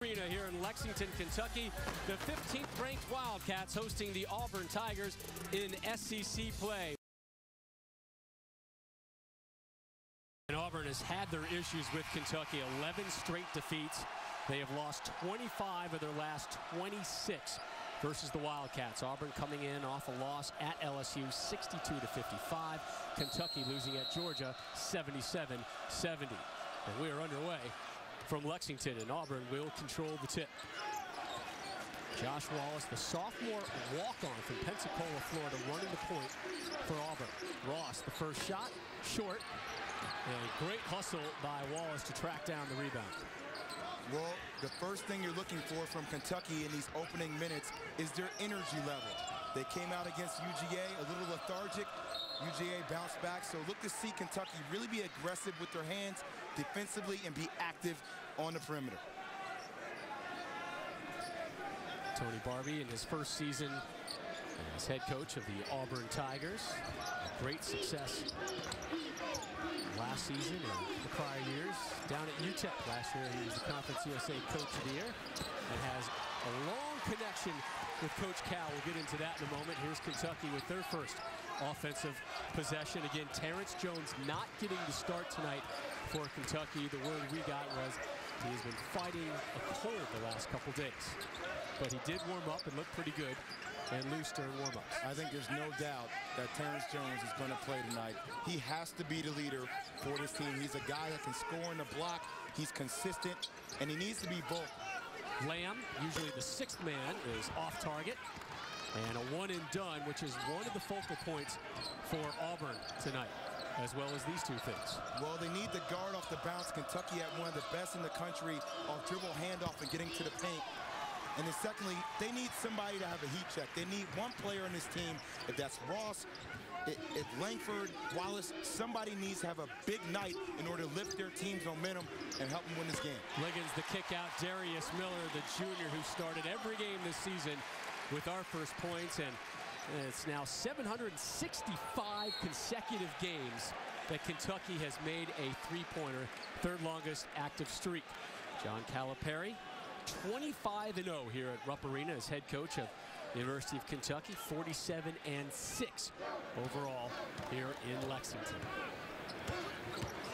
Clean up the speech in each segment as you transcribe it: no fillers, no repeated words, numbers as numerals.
Arena here in Lexington, Kentucky. The 15th ranked Wildcats hosting the Auburn Tigers in SEC play. And Auburn has had their issues with Kentucky. 11 straight defeats. They have lost 25 of their last 26 versus the Wildcats. Auburn coming in off a loss at LSU 62-55. Kentucky losing at Georgia 77-70. And we are underway from Lexington, and Auburn will control the tip. Josh Wallace, the sophomore walk-on from Pensacola, Florida, running the point for Auburn. Ross, the first shot, short. And great hustle by Wallace to track down the rebound. Well, the first thing you're looking for from Kentucky in these opening minutes is their energy level. They came out against UGA a little lethargic. UGA bounced back, so look to see Kentucky really be aggressive with their hands defensively and be active on the perimeter. Tony Barbee in his first season as head coach of the Auburn Tigers. A great success last season and the prior years. Down at UTEP last year, he was the Conference USA Coach of the Year and has a long connection with Coach Cal. We'll get into that in a moment. Here's Kentucky with their first offensive possession. Again, Terrence Jones not getting the start tonight for Kentucky. The word we got was he has been fighting a cold the last couple days. But he did warm up and look pretty good and loose during warm-ups. I think there's no doubt that Terrence Jones is going to play tonight. He has to be the leader for this team. He's a guy that can score in the block. He's consistent, and he needs to be vocal. Lamb, usually the sixth man, is off target. And a one and done, which is one of the focal points for Auburn tonight, as well as these two things. Well, they need the guard off the bounce. Kentucky at one of the best in the country off dribble handoff and getting to the paint. And then secondly, they need somebody to have a heat check. They need one player on this team. If that's Ross, if Langford, Wallace, somebody needs to have a big night in order to lift their team's momentum and help them win this game. Liggins, the kick out. Darius Miller, the junior who started every game this season with our first points. And it's now 765 consecutive games that Kentucky has made a three-pointer, third longest active streak. John Calipari, 25-0 here at Rupp Arena as head coach of the University of Kentucky, 47-6 overall here in Lexington.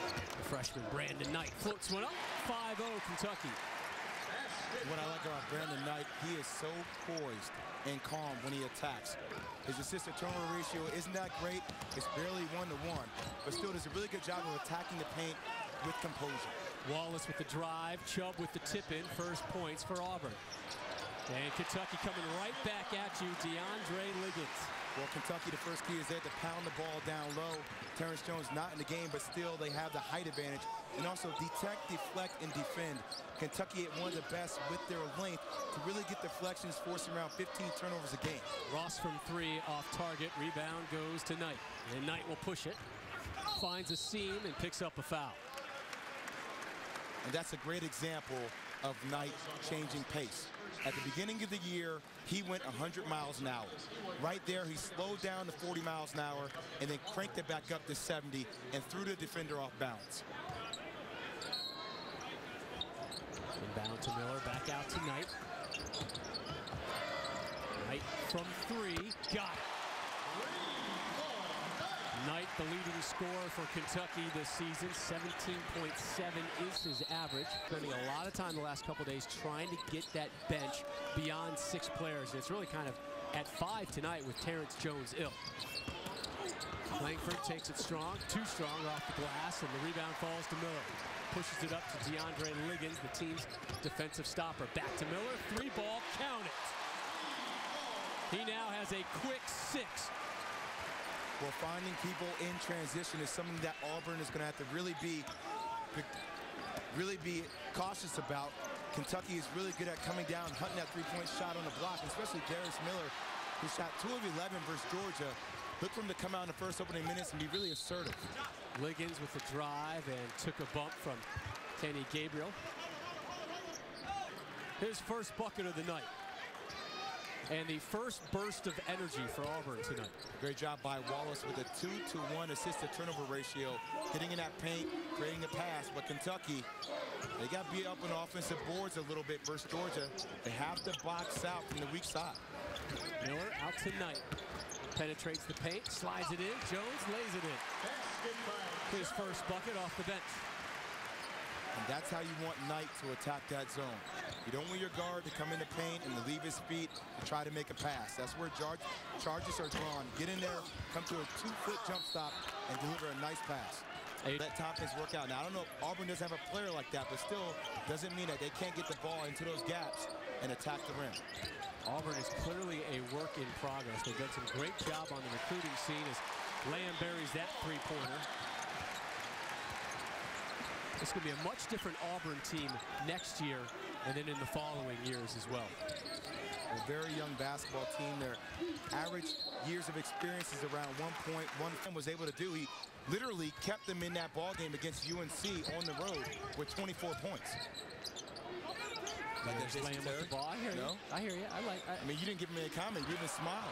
The freshman Brandon Knight floats one up, 5-0 Kentucky. What I like about Brandon Knight, he is so poised and calm when he attacks. His assist to turnover ratio isn't that great. It's barely 1-to-1, but still does a really good job of attacking the paint with composure. Wallace with the drive, Chubb with the tip-in, first points for Auburn. And Kentucky coming right back at you, DeAndre Liggins. Well, Kentucky, the first key is they have to pound the ball down low. Terrence Jones not in the game, but still they have the height advantage. And also detect, deflect, and defend. Kentucky at one of the best with their length to really get deflections, forcing around 15 turnovers a game. Ross from three off target. Rebound goes to Knight. And Knight will push it. Finds a seam and picks up a foul. And that's a great example of Knight changing pace. At the beginning of the year, he went 100 miles an hour. Right there, he slowed down to 40 miles an hour and then cranked it back up to 70 and threw the defender off balance. Inbound to Miller, back out to Knight. Knight from three, got it. Knight, the leading scorer for Kentucky this season, 17.7 is his average. Spending a lot of time the last couple days trying to get that bench beyond 6 players. And it's really kind of at 5 tonight with Terrence Jones ill. Langford takes it strong, too strong off the glass, and the rebound falls to Miller. Pushes it up to DeAndre Liggins, the team's defensive stopper. Back to Miller, 3-ball, count it. He now has a quick 6. Well, finding people in transition is something that Auburn is going to have to really be cautious about. Kentucky is really good at coming down, hunting that three-point shot on the block, especially Darius Miller, who shot 2 of 11 versus Georgia. Look for him to come out in the first opening minutes and be really assertive. Liggins with the drive and took a bump from Kenny Gabriel. His first bucket of the night. and the first burst of energy for Auburn tonight. Great job by Wallace with a 2-to-1 assist-to-turnover ratio, getting in that paint, creating a pass. But Kentucky, they got beat up on offensive boards a little bit versus Georgia. They have to box out from the weak side. Miller out tonight. Penetrates the paint, slides it in. Jones lays it in. His first bucket off the bench. And that's how you want Knight to attack that zone. You don't want your guard to come in the paint and to leave his feet and try to make a pass. That's where charges are drawn. Get in there, come to a 2-foot jump stop, and deliver a nice pass. Let Tompkins work out. Now, I don't know if Auburn doesn't have a player like that, but still doesn't mean that they can't get the ball into those gaps and attack the rim. Auburn is clearly a work in progress. They've done some great job on the recruiting scene as Lamb buries that three-pointer. It's going to be a much different Auburn team next year and then in the following years as well. A very young basketball team. Their average years of experience is around 1.1. Was able to do. He literally kept them in that ball game against UNC on the road with 24 points. Lamb with the ball. I hear you. I hear you. I mean, you didn't give me a comment. You didn't smile.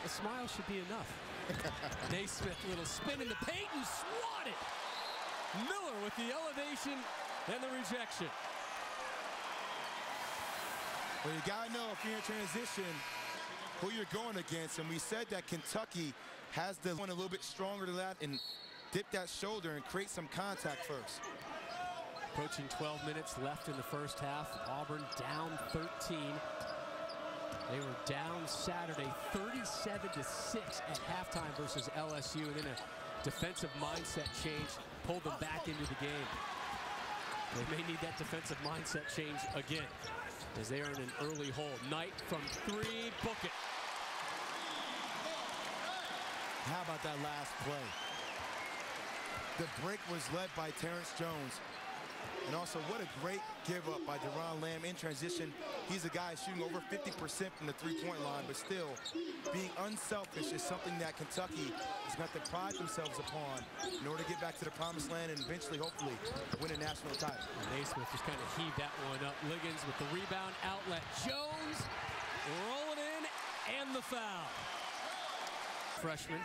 A smile should be enough. Naismith, little spin in the paint and swatted. Miller with the elevation and the rejection. Well, you got to know if you're in transition who you're going against. And we said that Kentucky has the one a little bit stronger than that and dip that shoulder and create some contact first. Approaching 12 minutes left in the first half. Auburn down 13. They were down Saturday 37-6 at halftime versus LSU. And then a defensive mindset change pulled them back into the game. They may need that defensive mindset change again as they are in an early hole. Knight from three, book it. How about that last play? The break was led by Terrence Jones. And also, what a great give up by Deron Lamb in transition. He's a guy shooting over 50% from the three-point line, but still being unselfish is something that Kentucky is going to have to pride themselves upon in order to get back to the promised land and eventually, hopefully, win a national title. Naismith just kind of heaved that one up. Liggins with the rebound outlet. Jones rolling in and the foul. Freshman.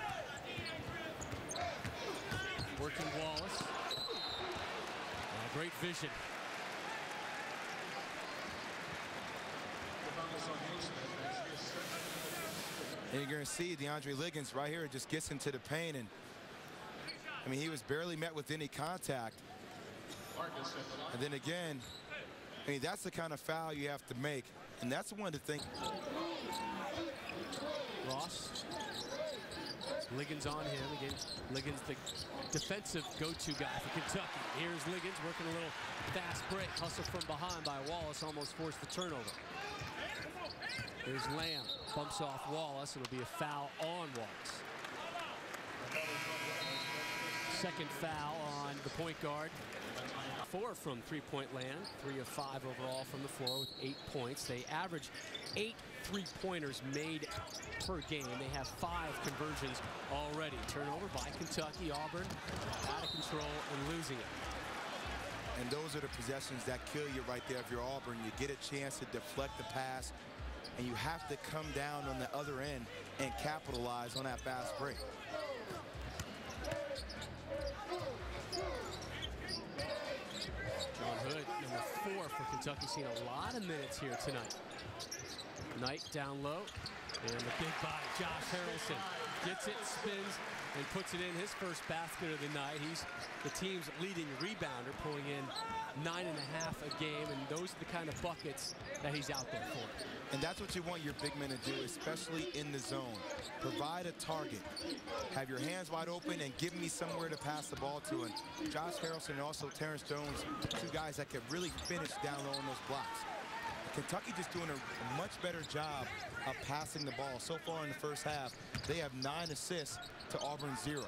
Working Wallace. Great vision. And you're going to see DeAndre Liggins right here just gets into the paint. And I mean, he was barely met with any contact. And then again, I mean, that's the kind of foul you have to make. And that's one of the things. Ross. Liggins on him. Again, Liggins, the defensive go-to guy for Kentucky. Here's Liggins working a little fast break. Hustle from behind by Wallace, almost forced the turnover. Here's Lamb. Bumps off Wallace. It'll be a foul on Wallace. Second foul on the point guard. 4 from three-point land. 3 of 5 overall from the floor with 8 points. They average 8 three-pointers made per game. They have 5 conversions already. Turnover by Kentucky. Auburn out of control and losing it. And those are the possessions that kill you right there if you're Auburn. You get a chance to deflect the pass, and you have to come down on the other end and capitalize on that fast break. John Hood, number 4 for Kentucky, seen a lot of minutes here tonight. Knight down low, and the big body, Josh Harrelson, gets it, spins, and puts it in his first basket of the night. He's the team's leading rebounder, pulling in 9.5 a game, and those are the kind of buckets that he's out there for. And that's what you want your big men to do, especially in the zone. Provide a target. Have your hands wide open and give me somewhere to pass the ball to. And Josh Harrelson and also Terrence Jones, 2 guys that can really finish down low on those blocks. Kentucky just doing a much better job of passing the ball. So far in the first half, they have 9 assists to Auburn's 0.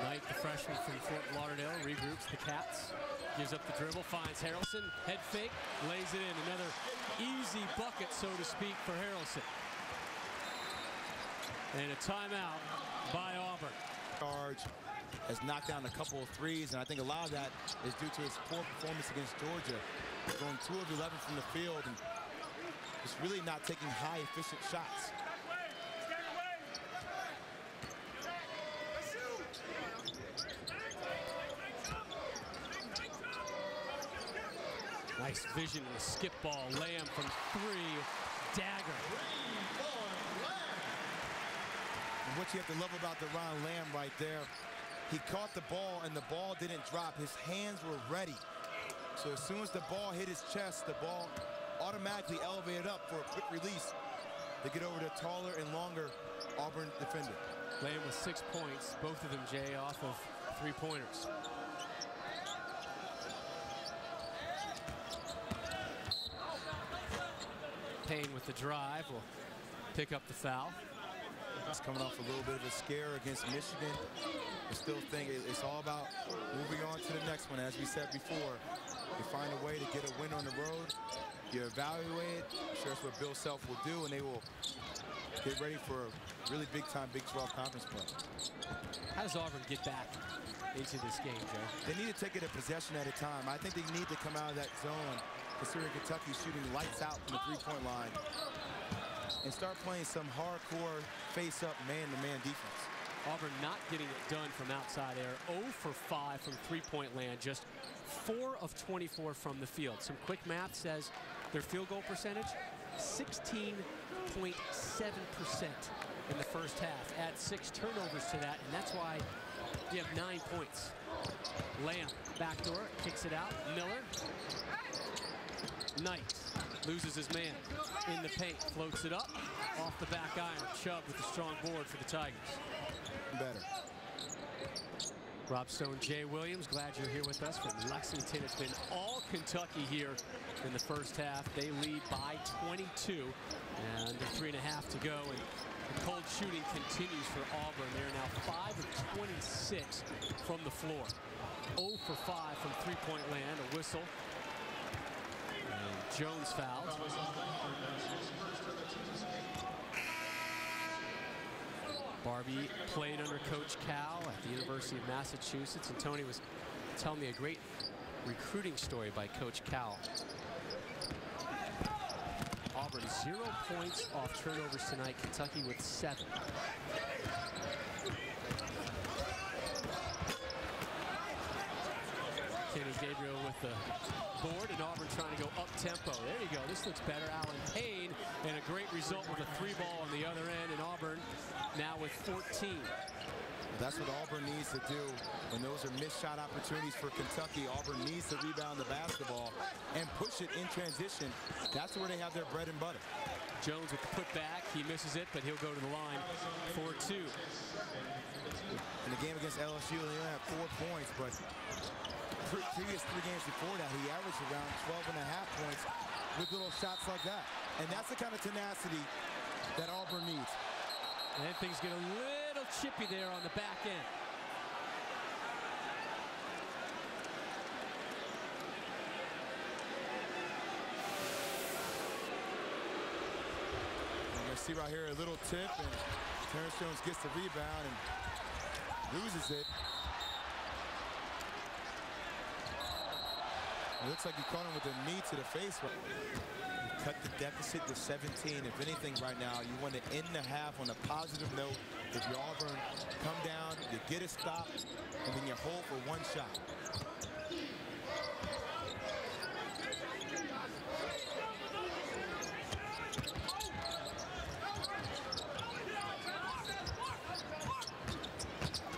Knight, the freshman from Fort Lauderdale, regroups the Cats. Gives up the dribble, finds Harrelson, head fake, lays it in. Another easy bucket, so to speak, for Harrelson. And a timeout by Auburn. Charge has knocked down a couple of threes, and I think a lot of that is due to his poor performance against Georgia. going 2 of 11 from the field and just really not taking high efficient shots. Nice vision and a skip ball. Lamb from 3. Dagger. And what you have to love about Ron Lamb right there, he caught the ball and the ball didn't drop. His hands were ready. So as soon as the ball hit his chest, the ball automatically elevated up for a quick release to get over the taller and longer Auburn defender. Lamb with 6 points, both of them, Jay, off of 3-pointers. Payne with the drive will pick up the foul. He's coming off a little bit of a scare against Michigan. I still think it's all about moving on to the next one. As we said before, you find a way to get a win on the road. You evaluate it. I'm sure that's what Bill Self will do, and they will get ready for a really big-time Big 12 conference play. How does Auburn get back into this game, Joe? They need to take it a possession at a time. I think they need to come out of that zone, considering Kentucky shooting lights out from the 3-point line, and start playing some hardcore face-up man-to-man defense. Auburn not getting it done from outside air. 0 for 5 from 3-point land. Just 4 of 24 from the field. Some quick math says their field goal percentage, 16.7% in the first half. Add 6 turnovers to that, and that's why you have 9 points. Lamb, backdoor, kicks it out. Miller. Knight loses his man in the paint, floats it up off the back iron. Chubb with a strong board for the Tigers. Better. Rob Stone, Jay Williams, glad you're here with us from Lexington. It's been all Kentucky here in the first half. They lead by 22, and 3.5 to go. And the cold shooting continues for Auburn. They're now 5 of 26 from the floor. 0 for 5 from 3-point land. A whistle. And Jones fouled. Barbie played under Coach Cal at the University of Massachusetts, and Tony was telling me a great recruiting story by Coach Cal. Auburn 0 points off turnovers tonight. Kentucky with 7. Kenny Gabriel with the board, and Auburn trying to go up-tempo. There you go. This looks better. Alan Payne, and a great result with a 3-ball on the other end, and Auburn now with 14. That's what Auburn needs to do when those are missed shot opportunities for Kentucky. Auburn needs to rebound the basketball and push it in transition. That's where they have their bread and butter. Jones with the putback. He misses it, but he'll go to the line for 2. In the game against LSU, they only have 4 points, but previous 3 games before that, he averaged around 12.5 points with little shots like that. And that's the kind of tenacity that Auburn needs. And things get a little chippy there on the back end. You're going to see right here a little tip, and Terrence Jones gets the rebound and loses it. It looks like he caught him with a knee to the face. Cut the deficit to 17. If anything right now, you want to end the half on a positive note. If you're Auburn, come down, you get a stop, and then you hold for 1 shot.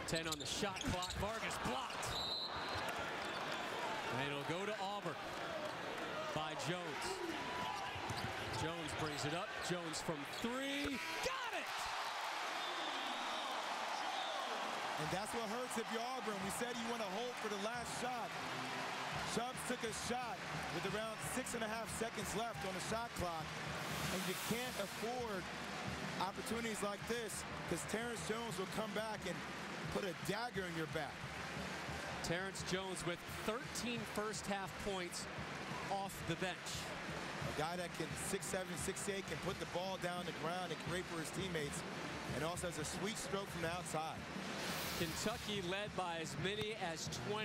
Ten on the shot clock. Vargas blocked. And it'll go to Auburn by Jones. Jones brings it up. Jones from 3. Got it! And that's what hurts if you're Auburn. We said you want to hold for the last shot. Chubb took a shot with around 6.5 seconds left on the shot clock. And you can't afford opportunities like this because Terrence Jones will come back and put a dagger in your back. Terrence Jones with 13 first-half points off the bench. A guy that can 6'7", 6'8", can put the ball down the ground and create for his teammates, and also has a sweet stroke from the outside. Kentucky led by as many as 20.